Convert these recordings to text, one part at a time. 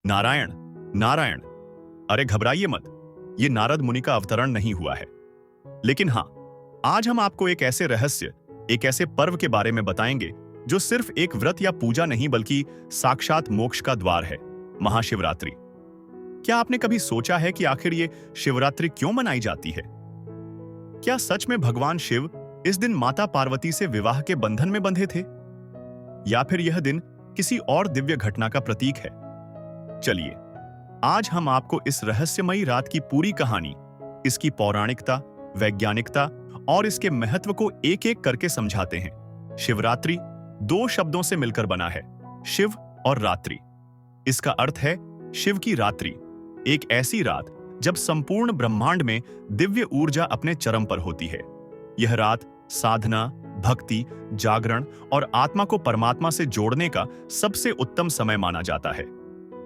नारायण, नारायण। अरे घबराइए मत, ये नारद मुनि का अवतरण नहीं हुआ है। लेकिन हाँ, आज हम आपको एक ऐसे रहस्य, एक ऐसे पर्व के बारे में बताएंगे जो सिर्फ एक व्रत या पूजा नहीं बल्कि साक्षात मोक्ष का द्वार है, महाशिवरात्रि। क्या आपने कभी सोचा है कि आखिर ये शिवरात्रि क्यों मनाई जाती है? क्या सच में भगवान शिव इस दिन माता पार्वती से विवाह के बंधन में बंधे थे? या फिर यह दिन किसी और दिव्य घटना का प्रतीक है? चलिए, आज हम आपको इस रहस्यमयी रात की पूरी कहानी, इसकी पौराणिकता, वैज्ञानिकता और इसके महत्व को एक एक करके समझाते हैं। शिवरात्रि दो शब्दों से मिलकर बना है, शिव और रात्रि। इसका अर्थ है शिव की रात्रि, एक ऐसी रात जब संपूर्ण ब्रह्मांड में दिव्य ऊर्जा अपने चरम पर होती है। यह रात साधना, भक्ति, जागरण और आत्मा को परमात्मा से जोड़ने का सबसे उत्तम समय माना जाता है।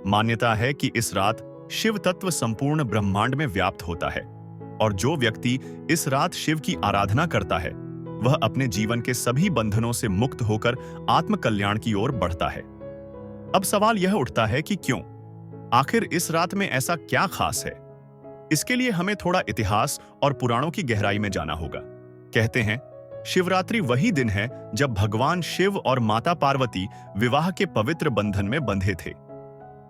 मान्यता है कि इस रात शिव तत्व संपूर्ण ब्रह्मांड में व्याप्त होता है और जो व्यक्ति इस रात शिव की आराधना करता है वह अपने जीवन के सभी बंधनों से मुक्त होकर आत्म कल्याण की ओर बढ़ता है। अब सवाल यह उठता है कि क्यों? आखिर इस रात में ऐसा क्या खास है? इसके लिए हमें थोड़ा इतिहास और पुराणों की गहराई में जाना होगा। कहते हैं, शिवरात्रि वही दिन है जब भगवान शिव और माता पार्वती विवाह के पवित्र बंधन में बंधे थे।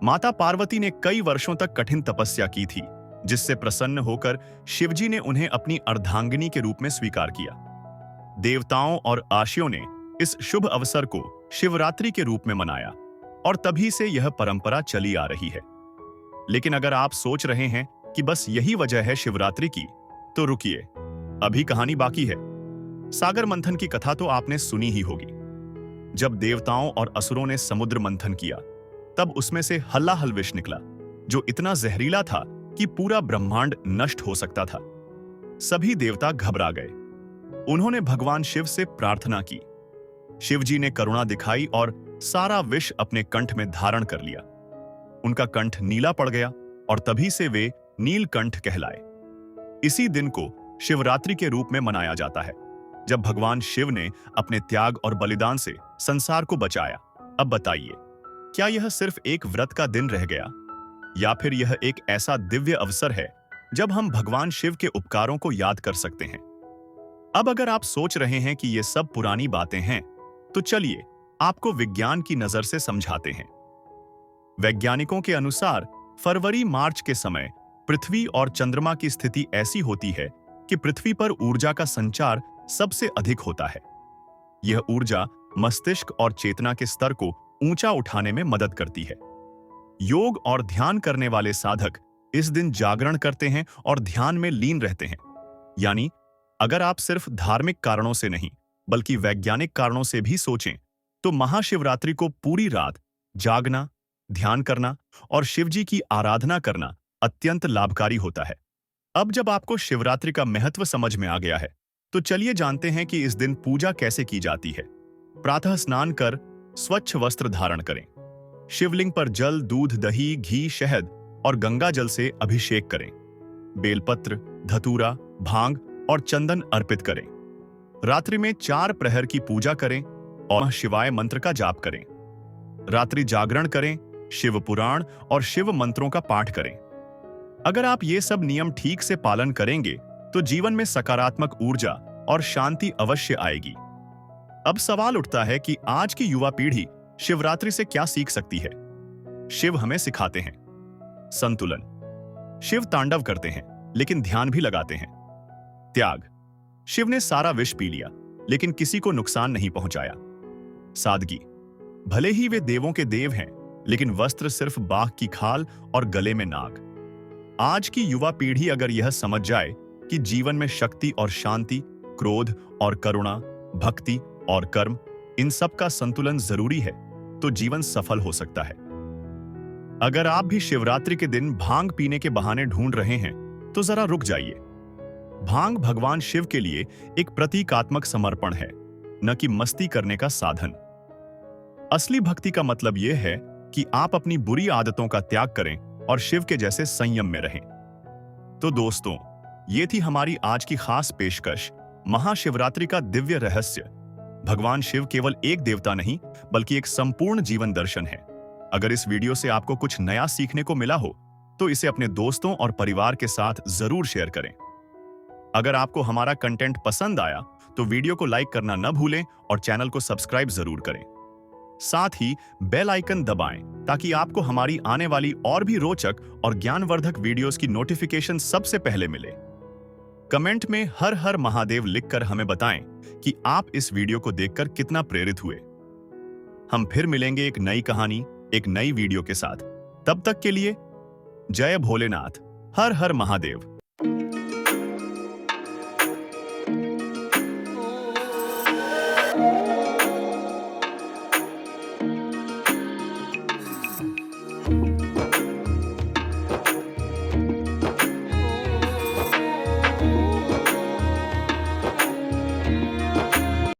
माता पार्वती ने कई वर्षों तक कठिन तपस्या की थी, जिससे प्रसन्न होकर शिवजी ने उन्हें अपनी अर्धांगिनी के रूप में स्वीकार किया। देवताओं और आशियों ने इस शुभ अवसर को शिवरात्रि के रूप में मनाया और तभी से यह परंपरा चली आ रही है। लेकिन अगर आप सोच रहे हैं कि बस यही वजह है शिवरात्रि की, तो रुकिए, अभी कहानी बाकी है। सागर मंथन की कथा तो आपने सुनी ही होगी। जब देवताओं और असुरों ने समुद्र मंथन किया, तब उसमें से हल्लाहल विष निकला, जो इतना जहरीला था कि पूरा ब्रह्मांड नष्ट हो सकता था। सभी देवता घबरा गए। उन्होंने भगवान शिव से प्रार्थना की। शिवजी ने करुणा दिखाई और सारा विष अपने कंठ में धारण कर लिया। उनका कंठ नीला पड़ गया और तभी से वे नीलकंठ कहलाए। इसी दिन को शिवरात्रि के रूप में मनाया जाता है, जब भगवान शिव ने अपने त्याग और बलिदान से संसार को बचाया। अब बताइए, क्या यह सिर्फ एक व्रत का दिन रह गया, या फिर यह एक ऐसा दिव्य अवसर है जब हम भगवान शिव के उपकारों को याद कर सकते हैं? अब अगर आप सोच रहे हैं कि ये सब पुरानी बातें हैं, तो चलिए आपको विज्ञान की नजर से समझाते हैं। वैज्ञानिकों के अनुसार फरवरी-मार्च के समय पृथ्वी और चंद्रमा की स्थिति ऐसी होती है कि पृथ्वी पर ऊर्जा का संचार सबसे अधिक होता है। यह ऊर्जा मस्तिष्क और चेतना के स्तर को ऊंचा उठाने में मदद करती है। योग और ध्यान करने वाले साधक इस दिन जागरण करते हैं और ध्यान में लीन रहते हैं। यानी अगर आप सिर्फ धार्मिक कारणों से नहीं बल्कि वैज्ञानिक कारणों से भी सोचें, तो महाशिवरात्रि को पूरी रात जागना, ध्यान करना और शिवजी की आराधना करना अत्यंत लाभकारी होता है। अब जब आपको शिवरात्रि का महत्व समझ में आ गया है, तो चलिए जानते हैं कि इस दिन पूजा कैसे की जाती है। प्रातः स्नान कर स्वच्छ वस्त्र धारण करें। शिवलिंग पर जल, दूध, दही, घी, शहद और गंगा जल से अभिषेक करें। बेलपत्र, धतूरा, भांग और चंदन अर्पित करें। रात्रि में 4 प्रहर की पूजा करें और शिवाय मंत्र का जाप करें। रात्रि जागरण करें, शिव पुराण और शिव मंत्रों का पाठ करें। अगर आप ये सब नियम ठीक से पालन करेंगे, तो जीवन में सकारात्मक ऊर्जा और शांति अवश्य आएगी। अब सवाल उठता है कि आज की युवा पीढ़ी शिवरात्रि से क्या सीख सकती है? शिव हमें सिखाते हैं संतुलन। शिव तांडव करते हैं, लेकिन ध्यान भी लगाते हैं। त्याग। शिव ने सारा विष पी लिया, लेकिन किसी को नुकसान नहीं पहुंचाया। सादगी। भले ही वे देवों के देव हैं, लेकिन वस्त्र सिर्फ बाघ की खाल और गले में नाग। आज की युवा पीढ़ी अगर यह समझ जाए कि जीवन में शक्ति और शांति, क्रोध और करुणा, भक्ति और कर्म, इन सब का संतुलन जरूरी है, तो जीवन सफल हो सकता है। अगर आप भी शिवरात्रि के दिन भांग पीने के बहाने ढूंढ रहे हैं, तो जरा रुक जाइए। भांग भगवान शिव के लिए एक प्रतीकात्मक समर्पण है, न कि मस्ती करने का साधन। असली भक्ति का मतलब यह है कि आप अपनी बुरी आदतों का त्याग करें और शिव के जैसे संयम में रहें। तो दोस्तों, ये थी हमारी आज की खास पेशकश, महाशिवरात्रि का दिव्य रहस्य। भगवान शिव केवल एक देवता नहीं, बल्कि एक संपूर्ण जीवन दर्शन है। अगर इस वीडियो से आपको कुछ नया सीखने को मिला हो तो इसे अपने दोस्तों और परिवार के साथ जरूर शेयर करें। अगर आपको हमारा कंटेंट पसंद आया तो वीडियो को लाइक करना न भूलें और चैनल को सब्सक्राइब जरूर करें। साथ ही बेल आइकन दबाएं ताकि आपको हमारी आने वाली और भी रोचक और ज्ञानवर्धक वीडियोस की नोटिफिकेशन सबसे पहले मिले। कमेंट में हर हर महादेव लिखकर हमें बताएं कि आप इस वीडियो को देखकर कितना प्रेरित हुए। हम फिर मिलेंगे एक नई कहानी, एक नई वीडियो के साथ। तब तक के लिए जय भोलेनाथ, हर हर महादेव।